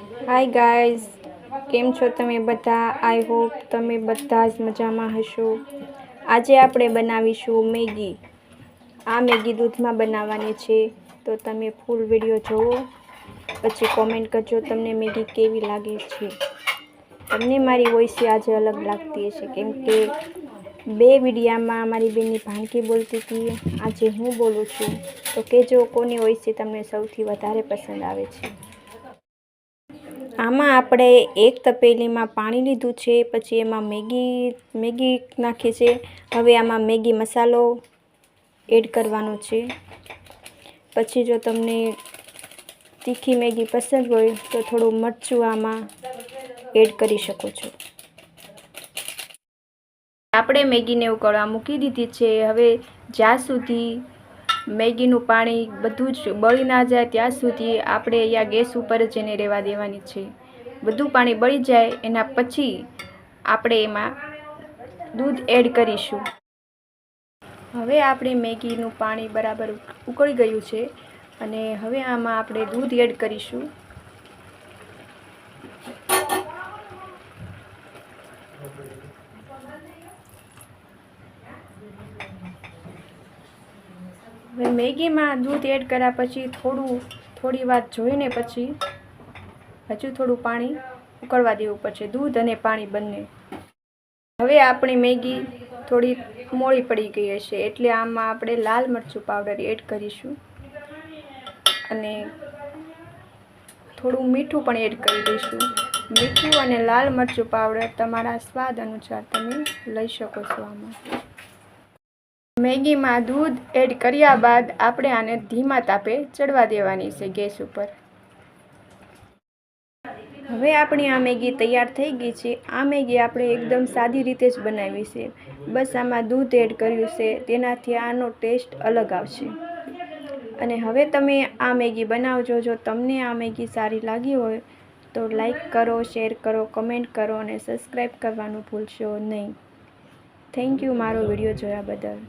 Hi guys, કેમ છો તમે બધા? આઈ હોપ તમે બધા જ મજામાં હશો. આજે આપણે બનાવીશું મેગી. આ મેગી દૂધમાં બનાવવાની છે, તો તમે ફૂલ વિડીયો જુઓ, પછી કોમેન્ટ કરજો તમને મેગી કેવી લાગે છે. તમને મારી વોઇસ આજે અલગ લાગતી હશે, કેમ કે બે વિડીયામાં મારી બેનની ભાણકી બોલતી હતી, આજે હું બોલું છું. તો કહેજો કોની વોઇસ તમને સૌથી વધારે પસંદ આવે છે. આમાં આપણે એક તપેલીમાં પાણી લીધું છે, પછી એમાં મેગી નાખી છે. હવે આમાં મેગી મસાલો એડ કરવાનો છે. પછી જો તમને તીખી મેગી પસંદ હોય તો થોડું મરચું આમાં એડ કરી શકો છો. આપણે મેગીને ઉકળવા મૂકી દીધી છે. હવે જ્યાં સુધી મેગીનું પાણી બધું જ બળી ના જાય ત્યાં સુધી આપણે અહીંયા ગેસ ઉપર જ એને રહેવા દેવાની છે. બધું પાણી બળી જાય એના પછી આપણે એમાં દૂધ એડ કરીશું. હવે આપણે મેગીનું પાણી બરાબર ઉકળી ગયું છે અને હવે આમાં આપણે દૂધ એડ કરીશું. હવે મેગીમાં દૂધ એડ કર્યા પછી થોડી વાર જોઈને પછી હજુ થોડું પાણી ઉકળવા દેવું પડશે, દૂધ અને પાણી બંને. હવે આપણી મેગી થોડી મોળી પડી ગઈ હશે, એટલે આમાં આપણે લાલ મરચું પાવડર એડ કરીશું અને થોડું મીઠું પણ એડ કરી દઈશું. મીઠું અને લાલ મરચું પાવડર તમારા સ્વાદ અનુસાર તમે લઈ શકો છો. આમાં મેગીમાં દૂધ એડ કર્યા બાદ આપણે આને ધીમા તાપે ચડવા દેવાની છે ગેસ ઉપર. હવે આપણી આ મેગી તૈયાર થઈ ગઈ છે. આ મેગી આપણે એકદમ સાદી રીતે જ બનાવી છે. બસ આમાં દૂધ એડ કર્યું છે, તેનાથી આનો ટેસ્ટ અલગ આવશે. અને હવે તમે આ મેગી બનાવજો. જો તમને આ મેગી સારી લાગી હોય તો લાઈક કરો, શેર કરો, કમેન્ટ કરો અને સબસ્ક્રાઈબ કરવાનું ભૂલશો નહીં. થેન્ક યુ મારો વિડીયો જોયા બદલ.